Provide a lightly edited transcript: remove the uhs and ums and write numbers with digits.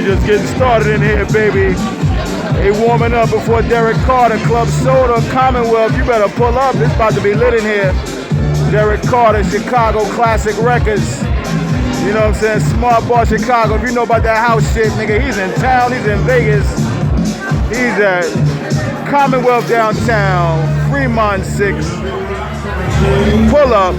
We just getting started in here, baby. They warming up before Derrick Carter, Club Soda, Commonwealth. You better pull up. It's about to be lit in here. Derrick Carter, Chicago Classic Records. You know what I'm saying? Smart Bar Chicago. If you know about that house shit, nigga, he's in town. He's in Vegas. He's at Commonwealth downtown, Fremont 6. Pull up.